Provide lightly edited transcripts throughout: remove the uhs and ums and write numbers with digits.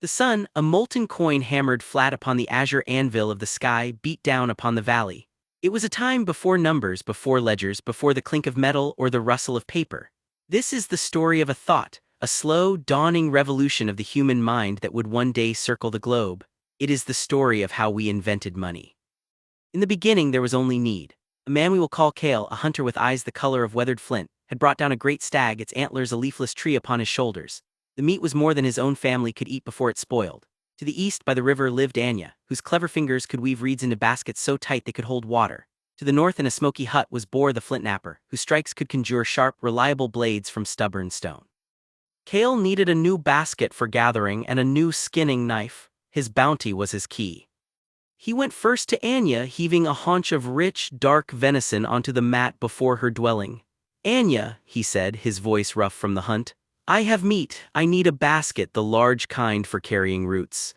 The sun, a molten coin hammered flat upon the azure anvil of the sky, beat down upon the valley. It was a time before numbers, before ledgers, before the clink of metal or the rustle of paper. This is the story of a thought, a slow, dawning revolution of the human mind that would one day circle the globe. It is the story of how we invented money. In the beginning there was only need. A man we will call Kale, a hunter with eyes the color of weathered flint, had brought down a great stag, its antlers a leafless tree upon his shoulders. The meat was more than his own family could eat before it spoiled. To the east by the river lived Anya, whose clever fingers could weave reeds into baskets so tight they could hold water. To the north in a smoky hut was Bor the flint knapper, whose strikes could conjure sharp, reliable blades from stubborn stone. Kale needed a new basket for gathering and a new skinning knife. His bounty was his key. He went first to Anya, heaving a haunch of rich, dark venison onto the mat before her dwelling. "Anya," he said, his voice rough from the hunt, "I have meat. I need a basket, the large kind for carrying roots."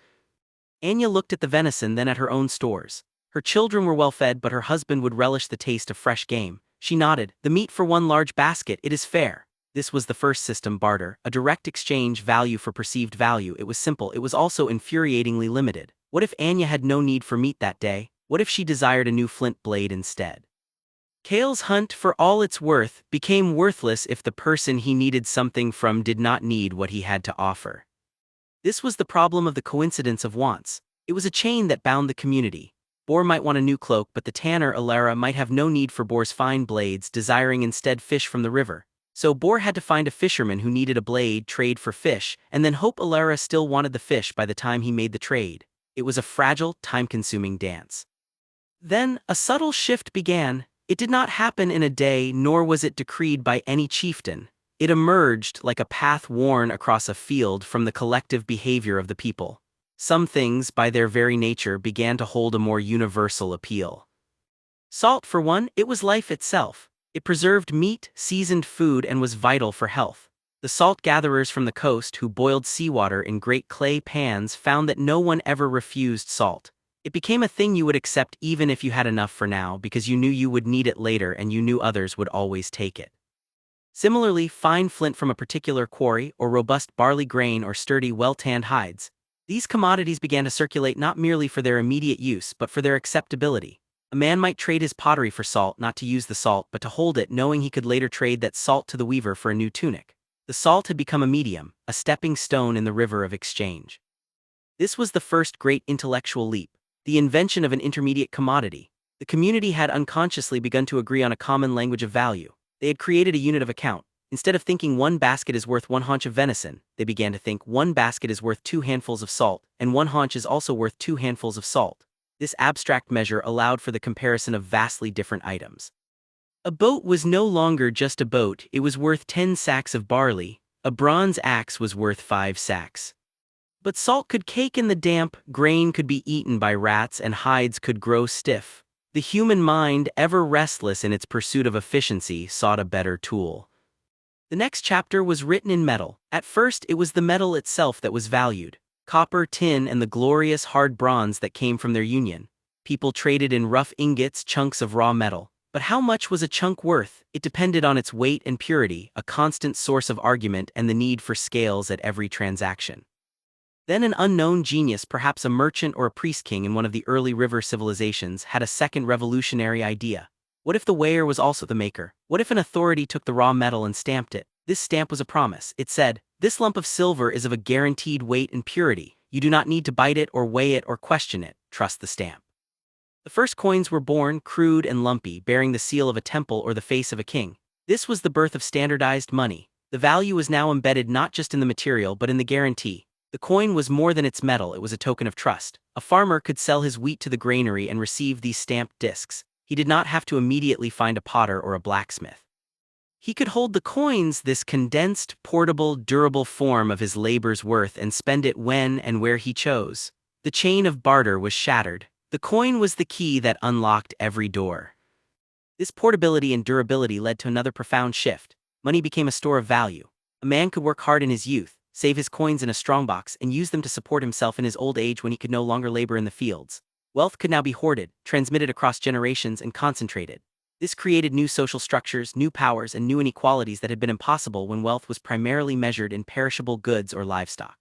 Anya looked at the venison, then at her own stores. Her children were well fed, but her husband would relish the taste of fresh game. She nodded. "The meat for one large basket, it is fair." This was the first system, barter, a direct exchange, value for perceived value. It was simple, it was also infuriatingly limited. What if Anya had no need for meat that day? What if she desired a new flint blade instead? Kale's hunt, for all its worth, became worthless if the person he needed something from did not need what he had to offer. This was the problem of the coincidence of wants. It was a chain that bound the community. Bor might want a new cloak, but the tanner Alara might have no need for Bor's fine blades, desiring instead fish from the river. So Bor had to find a fisherman who needed a blade, trade for fish, and then hope Alara still wanted the fish by the time he made the trade. It was a fragile, time-consuming dance. Then, a subtle shift began. It did not happen in a day, nor was it decreed by any chieftain. It emerged like a path worn across a field from the collective behavior of the people. Some things, by their very nature, began to hold a more universal appeal. Salt, for one, it was life itself. It preserved meat, seasoned food, and was vital for health. The salt gatherers from the coast who boiled seawater in great clay pans found that no one ever refused salt. It became a thing you would accept even if you had enough for now, because you knew you would need it later and you knew others would always take it. Similarly, fine flint from a particular quarry, or robust barley grain, or sturdy, well-tanned hides. These commodities began to circulate not merely for their immediate use but for their acceptability. A man might trade his pottery for salt, not to use the salt but to hold it, knowing he could later trade that salt to the weaver for a new tunic. The salt had become a medium, a stepping stone in the river of exchange. This was the first great intellectual leap, the invention of an intermediate commodity. The community had unconsciously begun to agree on a common language of value. They had created a unit of account. Instead of thinking one basket is worth one haunch of venison, they began to think one basket is worth 2 handfuls of salt, and one haunch is also worth 2 handfuls of salt. This abstract measure allowed for the comparison of vastly different items. A boat was no longer just a boat, it was worth 10 sacks of barley. A bronze axe was worth 5 sacks. But salt could cake in the damp, grain could be eaten by rats, and hides could grow stiff. The human mind, ever restless in its pursuit of efficiency, sought a better tool. The next chapter was written in metal. At first, it was the metal itself that was valued. Copper, tin, and the glorious hard bronze that came from their union. People traded in rough ingots, chunks of raw metal. But how much was a chunk worth? It depended on its weight and purity, a constant source of argument and the need for scales at every transaction. Then an unknown genius, perhaps a merchant or a priest-king in one of the early river civilizations, had a second revolutionary idea. What if the weigher was also the maker? What if an authority took the raw metal and stamped it? This stamp was a promise. It said, "This lump of silver is of a guaranteed weight and purity. You do not need to bite it or weigh it or question it. Trust the stamp." The first coins were born, crude and lumpy, bearing the seal of a temple or the face of a king. This was the birth of standardized money. The value was now embedded not just in the material but in the guarantee. The coin was more than its metal, it was a token of trust. A farmer could sell his wheat to the granary and receive these stamped discs. He did not have to immediately find a potter or a blacksmith. He could hold the coins, this condensed, portable, durable form of his labor's worth, and spend it when and where he chose. The chain of barter was shattered. The coin was the key that unlocked every door. This portability and durability led to another profound shift. Money became a store of value. A man could work hard in his youth, save his coins in a strongbox, and use them to support himself in his old age when he could no longer labor in the fields. Wealth could now be hoarded, transmitted across generations, and concentrated. This created new social structures, new powers, and new inequalities that had been impossible when wealth was primarily measured in perishable goods or livestock.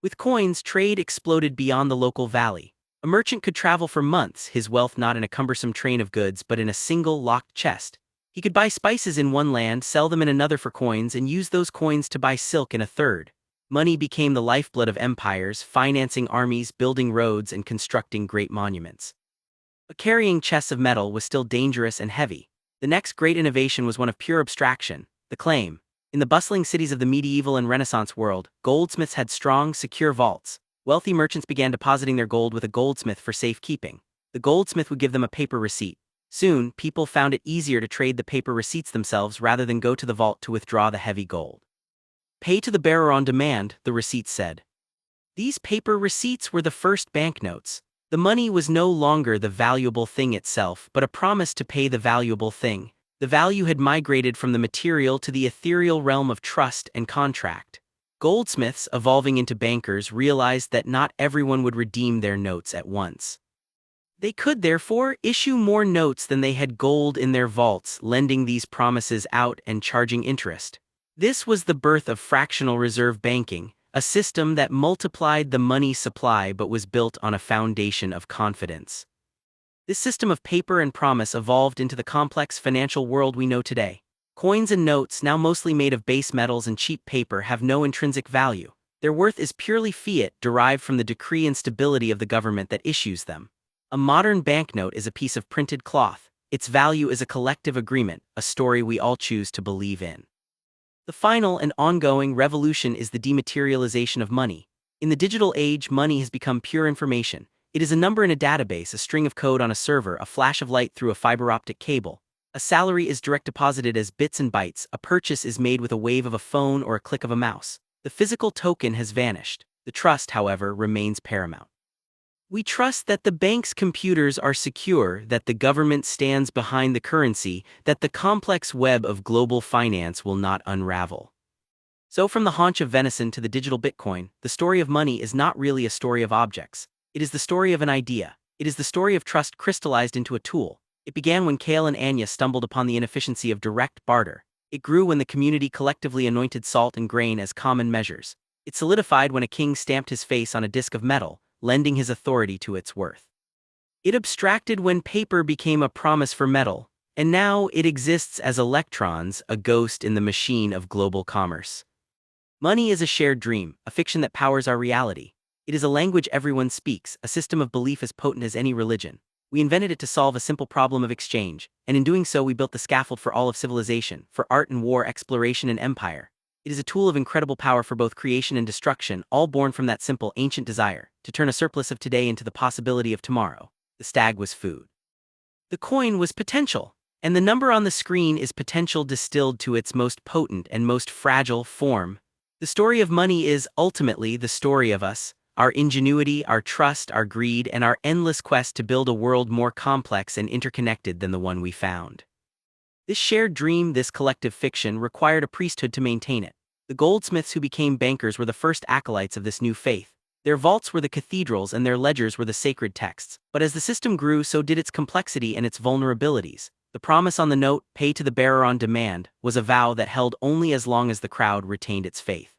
With coins, trade exploded beyond the local valley. A merchant could travel for months, his wealth not in a cumbersome train of goods but in a single locked chest. He could buy spices in one land, sell them in another for coins, and use those coins to buy silk in a third. Money became the lifeblood of empires, financing armies, building roads, and constructing great monuments. But carrying chests of metal was still dangerous and heavy. The next great innovation was one of pure abstraction, the claim. In the bustling cities of the medieval and Renaissance world, goldsmiths had strong, secure vaults. Wealthy merchants began depositing their gold with a goldsmith for safekeeping. The goldsmith would give them a paper receipt. Soon, people found it easier to trade the paper receipts themselves rather than go to the vault to withdraw the heavy gold. Pay to the bearer on demand, the receipts said. These paper receipts were the first banknotes. The money was no longer the valuable thing itself, but a promise to pay the valuable thing. The value had migrated from the material to the ethereal realm of trust and contract. Goldsmiths, evolving into bankers, realized that not everyone would redeem their notes at once. They could, therefore, issue more notes than they had gold in their vaults, lending these promises out and charging interest. This was the birth of fractional reserve banking, a system that multiplied the money supply but was built on a foundation of confidence. This system of paper and promise evolved into the complex financial world we know today. Coins and notes, now mostly made of base metals and cheap paper, have no intrinsic value. Their worth is purely fiat, derived from the decree and stability of the government that issues them. A modern banknote is a piece of printed cloth. Its value is a collective agreement, a story we all choose to believe in. The final and ongoing revolution is the dematerialization of money. In the digital age, money has become pure information. It is a number in a database, a string of code on a server, a flash of light through a fiber optic cable. A salary is direct deposited as bits and bytes. A purchase is made with a wave of a phone or a click of a mouse. The physical token has vanished. The trust, however, remains paramount. We trust that the bank's computers are secure, that the government stands behind the currency, that the complex web of global finance will not unravel. So from the haunch of venison to the digital Bitcoin, the story of money is not really a story of objects. It is the story of an idea. It is the story of trust crystallized into a tool. It began when Kale and Anya stumbled upon the inefficiency of direct barter. It grew when the community collectively anointed salt and grain as common measures. It solidified when a king stamped his face on a disk of metal, lending his authority to its worth. It abstracted when paper became a promise for metal, and now it exists as electrons, a ghost in the machine of global commerce. Money is a shared dream, a fiction that powers our reality. It is a language everyone speaks, a system of belief as potent as any religion. We invented it to solve a simple problem of exchange, and in doing so we built the scaffold for all of civilization, for art and war, exploration and empire. It is a tool of incredible power for both creation and destruction, all born from that simple, ancient desire, to turn a surplus of today into the possibility of tomorrow. The stag was food. The coin was potential, and the number on the screen is potential distilled to its most potent and most fragile form. The story of money is, ultimately, the story of us, our ingenuity, our trust, our greed, and our endless quest to build a world more complex and interconnected than the one we found. This shared dream, this collective fiction, required a priesthood to maintain it. The goldsmiths who became bankers were the first acolytes of this new faith. Their vaults were the cathedrals and their ledgers were the sacred texts. But as the system grew, so did its complexity and its vulnerabilities. The promise on the note, pay to the bearer on demand, was a vow that held only as long as the crowd retained its faith.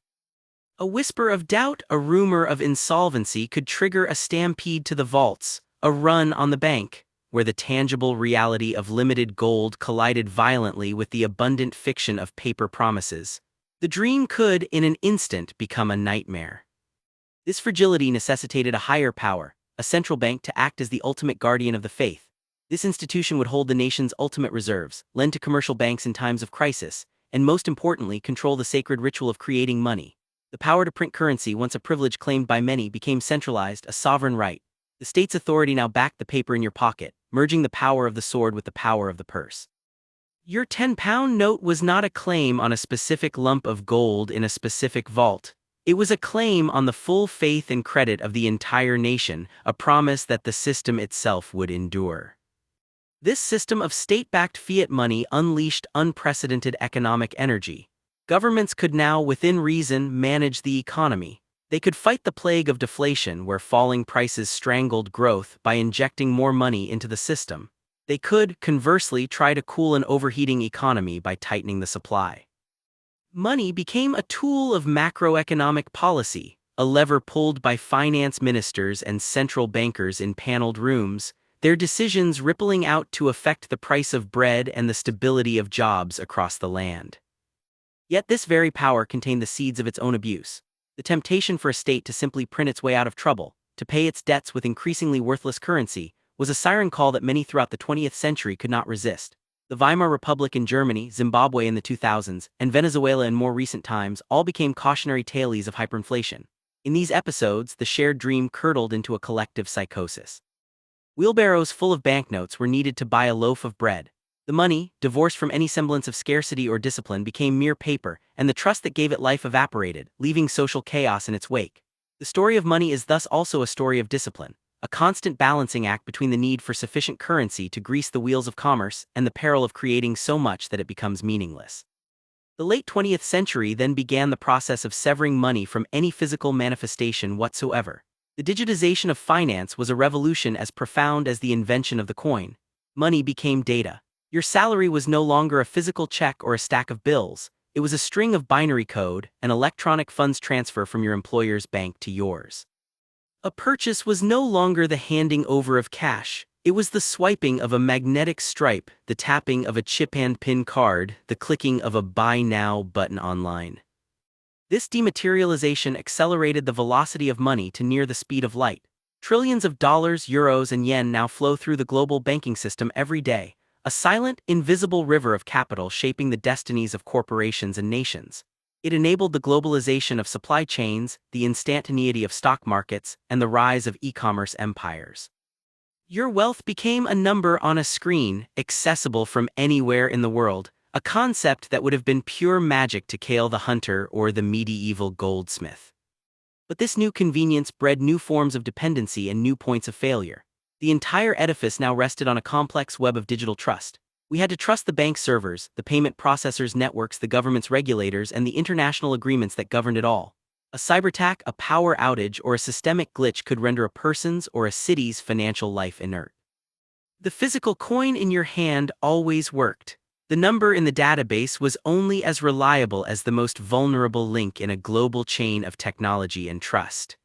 A whisper of doubt, a rumor of insolvency could trigger a stampede to the vaults, a run on the bank, where the tangible reality of limited gold collided violently with the abundant fiction of paper promises. The dream could, in an instant, become a nightmare. This fragility necessitated a higher power, a central bank, to act as the ultimate guardian of the faith. This institution would hold the nation's ultimate reserves, lend to commercial banks in times of crisis, and most importantly, control the sacred ritual of creating money. The power to print currency, once a privilege claimed by many, became centralized, a sovereign right. The state's authority now backed the paper in your pocket, merging the power of the sword with the power of the purse. Your 10-pound note was not a claim on a specific lump of gold in a specific vault. It was a claim on the full faith and credit of the entire nation, a promise that the system itself would endure. This system of state-backed fiat money unleashed unprecedented economic energy. Governments could now, within reason, manage the economy. They could fight the plague of deflation, where falling prices strangled growth, by injecting more money into the system. They could, conversely, try to cool an overheating economy by tightening the supply. Money became a tool of macroeconomic policy, a lever pulled by finance ministers and central bankers in paneled rooms, their decisions rippling out to affect the price of bread and the stability of jobs across the land. Yet this very power contained the seeds of its own abuse. The temptation for a state to simply print its way out of trouble, to pay its debts with increasingly worthless currency, was a siren call that many throughout the 20th century could not resist. The Weimar Republic in Germany, Zimbabwe in the 2000s, and Venezuela in more recent times all became cautionary tales of hyperinflation. In these episodes, the shared dream curdled into a collective psychosis. Wheelbarrows full of banknotes were needed to buy a loaf of bread. The money, divorced from any semblance of scarcity or discipline, became mere paper, and the trust that gave it life evaporated, leaving social chaos in its wake. The story of money is thus also a story of discipline, a constant balancing act between the need for sufficient currency to grease the wheels of commerce and the peril of creating so much that it becomes meaningless. The late 20th century then began the process of severing money from any physical manifestation whatsoever. The digitization of finance was a revolution as profound as the invention of the coin. Money became data. Your salary was no longer a physical check or a stack of bills. It was a string of binary code, an electronic funds transfer from your employer's bank to yours. A purchase was no longer the handing over of cash. It was the swiping of a magnetic stripe, the tapping of a chip and PIN card, the clicking of a buy now button online. This dematerialization accelerated the velocity of money to near the speed of light. Trillions of dollars, euros, and yen now flow through the global banking system every day, a silent, invisible river of capital shaping the destinies of corporations and nations. It enabled the globalization of supply chains, the instantaneity of stock markets, and the rise of e-commerce empires. Your wealth became a number on a screen, accessible from anywhere in the world, a concept that would have been pure magic to Cale the Hunter or the medieval goldsmith. But this new convenience bred new forms of dependency and new points of failure. The entire edifice now rested on a complex web of digital trust. We had to trust the bank servers, the payment processors' networks, the government's regulators, and the international agreements that governed it all. A cyberattack, a power outage, or a systemic glitch could render a person's or a city's financial life inert. The physical coin in your hand always worked. The number in the database was only as reliable as the most vulnerable link in a global chain of technology and trust.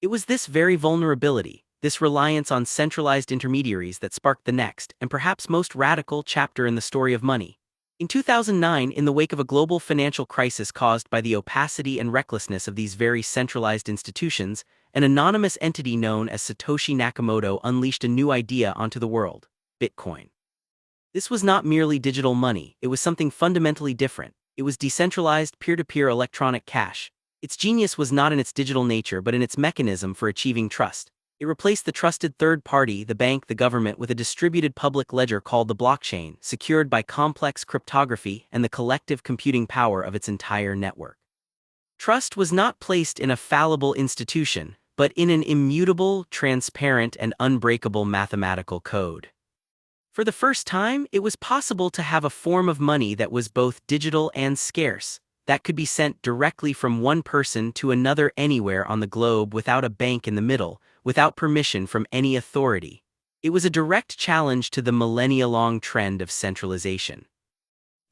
It was this very vulnerability, this reliance on centralized intermediaries, that sparked the next, and perhaps most radical, chapter in the story of money. In 2009, in the wake of a global financial crisis caused by the opacity and recklessness of these very centralized institutions, an anonymous entity known as Satoshi Nakamoto unleashed a new idea onto the world: Bitcoin. This was not merely digital money, it was something fundamentally different. It was decentralized, peer-to-peer electronic cash. Its genius was not in its digital nature but in its mechanism for achieving trust. It replaced the trusted third party, the bank, the government, with a distributed public ledger called the blockchain, secured by complex cryptography and the collective computing power of its entire network. Trust was not placed in a fallible institution, but in an immutable, transparent, and unbreakable mathematical code. For the first time, it was possible to have a form of money that was both digital and scarce, that could be sent directly from one person to another anywhere on the globe without a bank in the middle, without permission from any authority. It was a direct challenge to the millennia-long trend of centralization.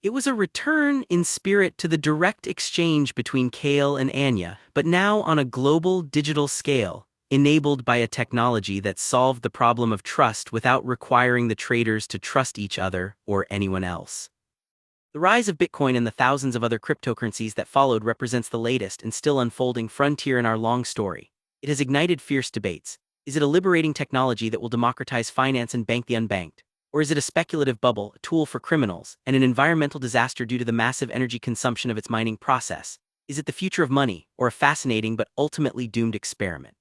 It was a return in spirit to the direct exchange between Cale and Anya, but now on a global digital scale, enabled by a technology that solved the problem of trust without requiring the traders to trust each other or anyone else. The rise of Bitcoin and the thousands of other cryptocurrencies that followed represents the latest and still unfolding frontier in our long story. It has ignited fierce debates. Is it a liberating technology that will democratize finance and bank the unbanked? Or is it a speculative bubble, a tool for criminals, and an environmental disaster due to the massive energy consumption of its mining process? Is it the future of money, or a fascinating but ultimately doomed experiment?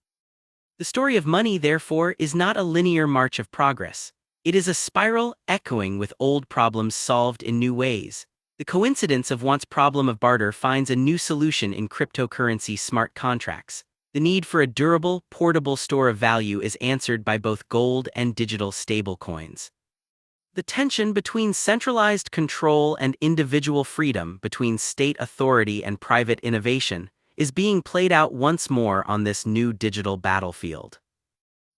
The story of money, therefore, is not a linear march of progress. It is a spiral echoing with old problems solved in new ways. The coincidence of once problem of barter finds a new solution in cryptocurrency smart contracts. The need for a durable, portable store of value is answered by both gold and digital stablecoins. The tension between centralized control and individual freedom, between state authority and private innovation, is being played out once more on this new digital battlefield.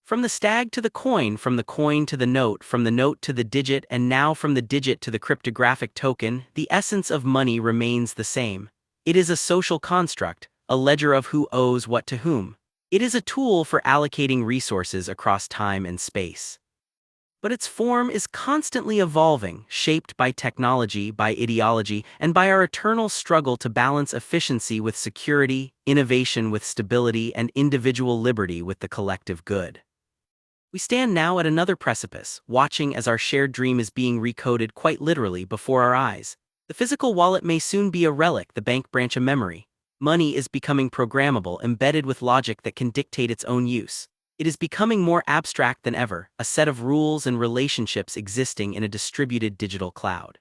From the stag to the coin, from the coin to the note, from the note to the digit, and now from the digit to the cryptographic token, the essence of money remains the same. It is a social construct, a ledger of who owes what to whom. It is a tool for allocating resources across time and space. But its form is constantly evolving, shaped by technology, by ideology, and by our eternal struggle to balance efficiency with security, innovation with stability, and individual liberty with the collective good. We stand now at another precipice, watching as our shared dream is being recoded quite literally before our eyes. The physical wallet may soon be a relic, the bank branch a memory. Money is becoming programmable, embedded with logic that can dictate its own use. It is becoming more abstract than ever, a set of rules and relationships existing in a distributed digital cloud.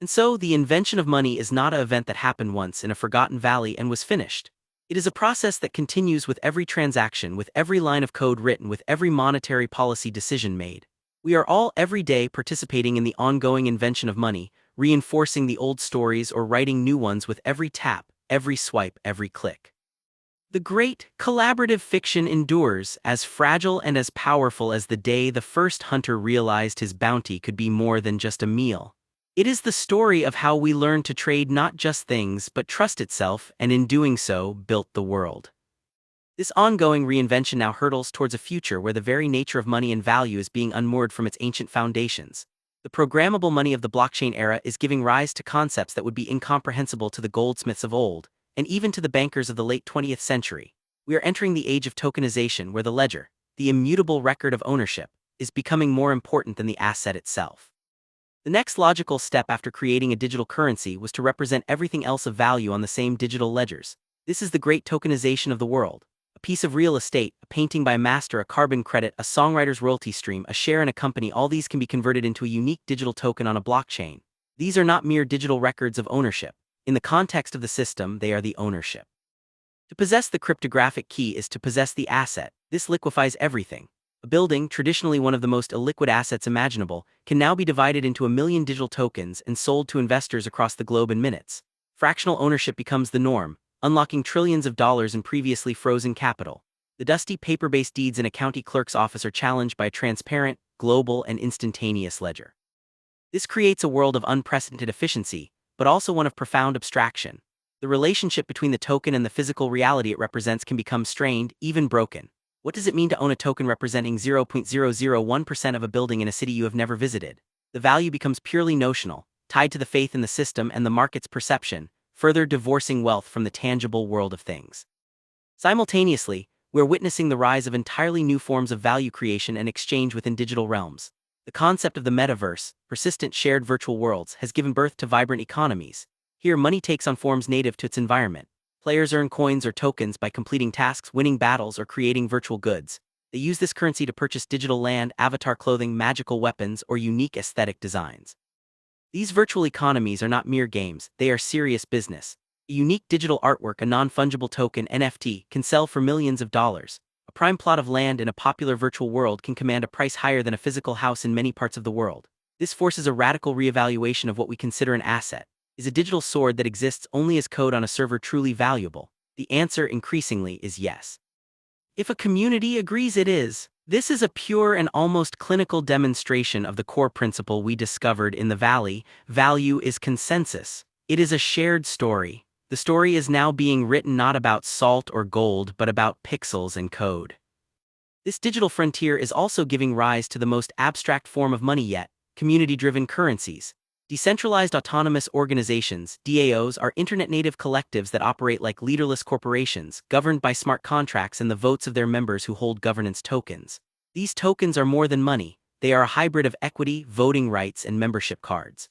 And so, the invention of money is not an event that happened once in a forgotten valley and was finished. It is a process that continues with every transaction, with every line of code written, with every monetary policy decision made. We are all every day participating in the ongoing invention of money, reinforcing the old stories or writing new ones with every tap, every swipe, every click. The great, collaborative fiction endures, as fragile and as powerful as the day the first hunter realized his bounty could be more than just a meal. It is the story of how we learned to trade not just things but trust itself, and in doing so, built the world. This ongoing reinvention now hurtles towards a future where the very nature of money and value is being unmoored from its ancient foundations. The programmable money of the blockchain era is giving rise to concepts that would be incomprehensible to the goldsmiths of old, and even to the bankers of the late 20th century. We are entering the age of tokenization, where the ledger, the immutable record of ownership, is becoming more important than the asset itself. The next logical step after creating a digital currency was to represent everything else of value on the same digital ledgers. This is the great tokenization of the world. A piece of real estate, a painting by a master, a carbon credit, a songwriter's royalty stream, a share in a company, all these can be converted into a unique digital token on a blockchain. These are not mere digital records of ownership. In the context of the system, they are the ownership. To possess the cryptographic key is to possess the asset. This liquefies everything. A building, traditionally one of the most illiquid assets imaginable, can now be divided into 1 million digital tokens and sold to investors across the globe in minutes. Fractional ownership becomes the norm, unlocking trillions of dollars in previously frozen capital. The dusty paper-based deeds in a county clerk's office are challenged by a transparent, global, and instantaneous ledger. This creates a world of unprecedented efficiency, but also one of profound abstraction. The relationship between the token and the physical reality it represents can become strained, even broken. What does it mean to own a token representing 0.001% of a building in a city you have never visited? The value becomes purely notional, tied to the faith in the system and the market's perception, further divorcing wealth from the tangible world of things. Simultaneously, we're witnessing the rise of entirely new forms of value creation and exchange within digital realms. The concept of the metaverse, persistent shared virtual worlds, has given birth to vibrant economies. Here, money takes on forms native to its environment. Players earn coins or tokens by completing tasks, winning battles, or creating virtual goods. They use this currency to purchase digital land, avatar clothing, magical weapons, or unique aesthetic designs. These virtual economies are not mere games, they are serious business. A unique digital artwork, a non-fungible token (NFT), can sell for millions of dollars. A prime plot of land in a popular virtual world can command a price higher than a physical house in many parts of the world. This forces a radical reevaluation of what we consider an asset. Is a digital sword that exists only as code on a server truly valuable? The answer increasingly is yes. If a community agrees it is, this is a pure and almost clinical demonstration of the core principle we discovered in the Valley: value is consensus. It is a shared story. The story is now being written not about salt or gold but about pixels and code. This digital frontier is also giving rise to the most abstract form of money yet: community-driven currencies. Decentralized autonomous organizations, DAOs, are internet-native collectives that operate like leaderless corporations, governed by smart contracts and the votes of their members who hold governance tokens. These tokens are more than money. They are a hybrid of equity, voting rights, and membership cards.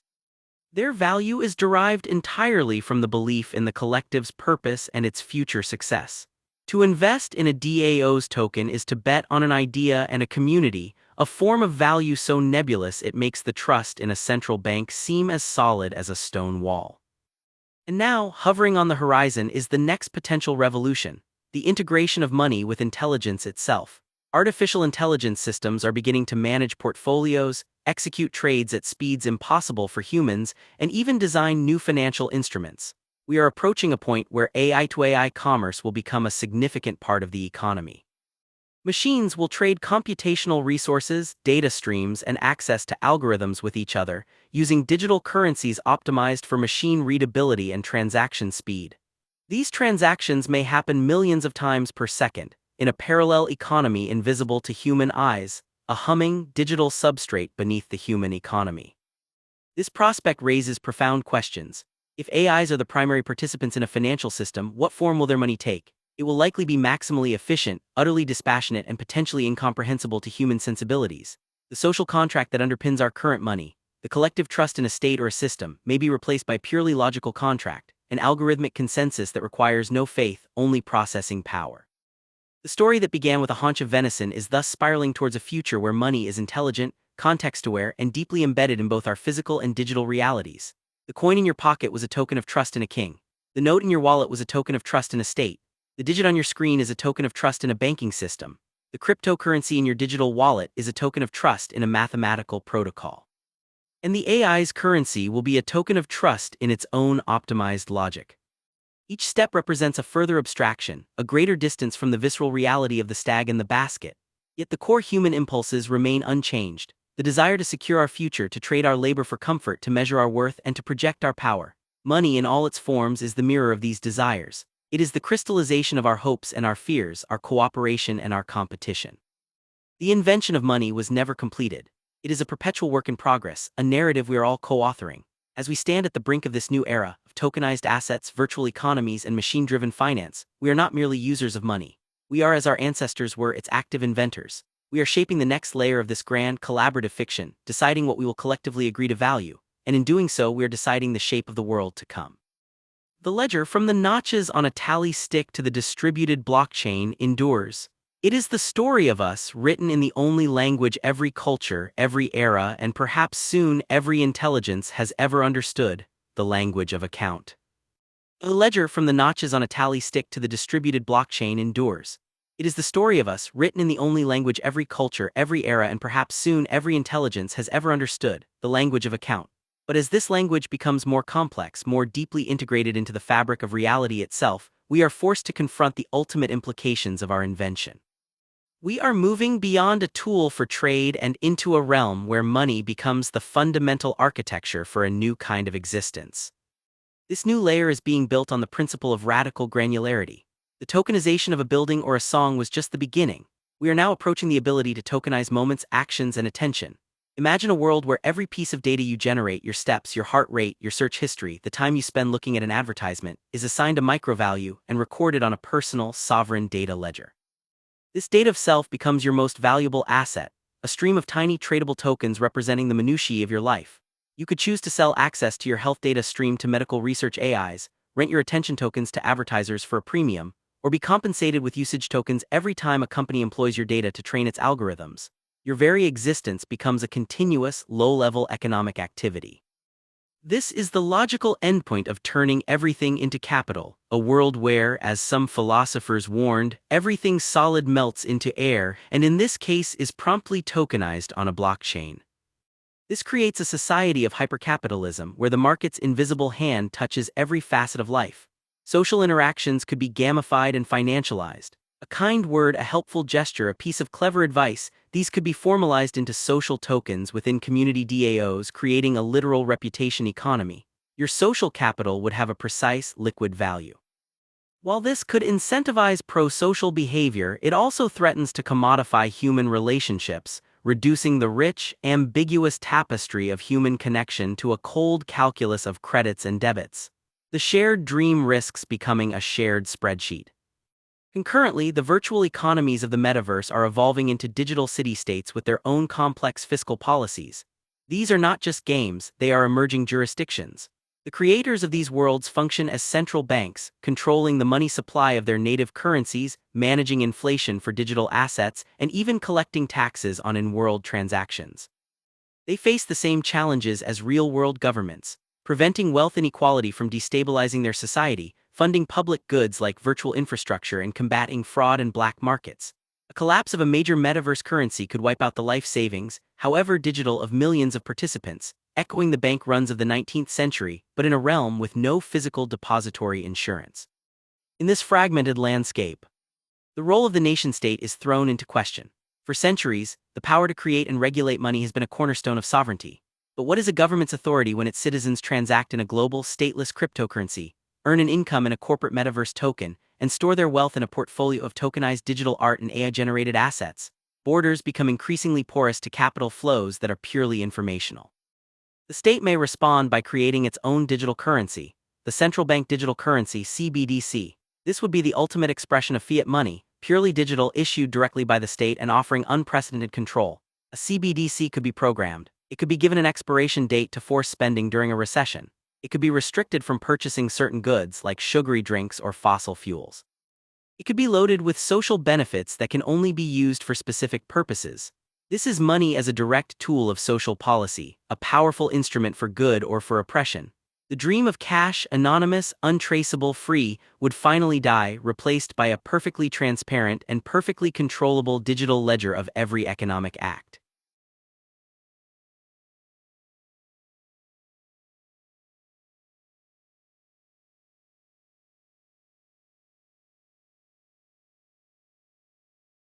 Their value is derived entirely from the belief in the collective's purpose and its future success. To invest in a DAO's token is to bet on an idea and a community, a form of value so nebulous it makes the trust in a central bank seem as solid as a stone wall. And now, hovering on the horizon is the next potential revolution: the integration of money with intelligence itself. Artificial intelligence systems are beginning to manage portfolios, execute trades at speeds impossible for humans, and even design new financial instruments. We are approaching a point where AI-to-AI commerce will become a significant part of the economy. Machines will trade computational resources, data streams, and access to algorithms with each other, using digital currencies optimized for machine readability and transaction speed. These transactions may happen millions of times per second, in a parallel economy invisible to human eyes, a humming, digital substrate beneath the human economy. This prospect raises profound questions. If AIs are the primary participants in a financial system, what form will their money take? It will likely be maximally efficient, utterly dispassionate, and potentially incomprehensible to human sensibilities. The social contract that underpins our current money, the collective trust in a state or a system, may be replaced by purely logical contract, an algorithmic consensus that requires no faith, only processing power. The story that began with a haunch of venison is thus spiraling towards a future where money is intelligent, context-aware, and deeply embedded in both our physical and digital realities. The coin in your pocket was a token of trust in a king. The note in your wallet was a token of trust in a state. The digit on your screen is a token of trust in a banking system. The cryptocurrency in your digital wallet is a token of trust in a mathematical protocol. And the AI's currency will be a token of trust in its own optimized logic. Each step represents a further abstraction, a greater distance from the visceral reality of the stag in the basket. Yet the core human impulses remain unchanged. The desire to secure our future, to trade our labor for comfort, to measure our worth, and to project our power. Money in all its forms is the mirror of these desires. It is the crystallization of our hopes and our fears, our cooperation and our competition. The invention of money was never completed. It is a perpetual work in progress, a narrative we are all co-authoring. As we stand at the brink of this new era, of tokenized assets, virtual economies, and machine-driven finance, we are not merely users of money. We are, as our ancestors were, its active inventors. We are shaping the next layer of this grand, collaborative fiction, deciding what we will collectively agree to value, and in doing so we are deciding the shape of the world to come. The ledger, from the notches on a tally stick to the distributed blockchain, endures. It is the story of us, written in the only language every culture, every era, and perhaps soon every intelligence has ever understood, the language of account. The ledger, from the notches on a tally stick to the distributed blockchain, endures. It is the story of us, written in the only language every culture, every era, and perhaps soon every intelligence has ever understood, the language of account. But as this language becomes more complex, more deeply integrated into the fabric of reality itself, we are forced to confront the ultimate implications of our invention. We are moving beyond a tool for trade and into a realm where money becomes the fundamental architecture for a new kind of existence. This new layer is being built on the principle of radical granularity. The tokenization of a building or a song was just the beginning. We are now approaching the ability to tokenize moments, actions, and attention. Imagine a world where every piece of data you generate, your steps, your heart rate, your search history, the time you spend looking at an advertisement, is assigned a microvalue and recorded on a personal, sovereign data ledger. This data of self becomes your most valuable asset, a stream of tiny tradable tokens representing the minutiae of your life. You could choose to sell access to your health data stream to medical research AIs, rent your attention tokens to advertisers for a premium, or be compensated with usage tokens every time a company employs your data to train its algorithms. Your very existence becomes a continuous, low-level economic activity. This is the logical endpoint of turning everything into capital, a world where, as some philosophers warned, everything solid melts into air, and in this case is promptly tokenized on a blockchain. This creates a society of hypercapitalism where the market's invisible hand touches every facet of life. Social interactions could be gamified and financialized. A kind word, a helpful gesture, a piece of clever advice, these could be formalized into social tokens within community DAOs, creating a literal reputation economy. Your social capital would have a precise, liquid value. While this could incentivize pro-social behavior, it also threatens to commodify human relationships, reducing the rich, ambiguous tapestry of human connection to a cold calculus of credits and debits. The shared dream risks becoming a shared spreadsheet. Concurrently, the virtual economies of the metaverse are evolving into digital city-states with their own complex fiscal policies. These are not just games, they are emerging jurisdictions. The creators of these worlds function as central banks, controlling the money supply of their native currencies, managing inflation for digital assets, and even collecting taxes on in-world transactions. They face the same challenges as real-world governments, preventing wealth inequality from destabilizing their society, funding public goods like virtual infrastructure, and combating fraud and black markets. A collapse of a major metaverse currency could wipe out the life savings, however digital, of millions of participants, echoing the bank runs of the 19th century, but in a realm with no physical depository insurance. In this fragmented landscape, the role of the nation-state is thrown into question. For centuries, the power to create and regulate money has been a cornerstone of sovereignty. But what is a government's authority when its citizens transact in a global, stateless cryptocurrency? earn an income in a corporate metaverse token, and store their wealth in a portfolio of tokenized digital art and AI-generated assets, borders become increasingly porous to capital flows that are purely informational. The state may respond by creating its own digital currency, the central bank digital currency (CBDC). This would be the ultimate expression of fiat money, purely digital, issued directly by the state and offering unprecedented control. A CBDC could be programmed. It could be given an expiration date to force spending during a recession. It could be restricted from purchasing certain goods like sugary drinks or fossil fuels. It could be loaded with social benefits that can only be used for specific purposes. This is money as a direct tool of social policy, a powerful instrument for good or for oppression. The dream of cash, anonymous, untraceable, free, would finally die, replaced by a perfectly transparent and perfectly controllable digital ledger of every economic act.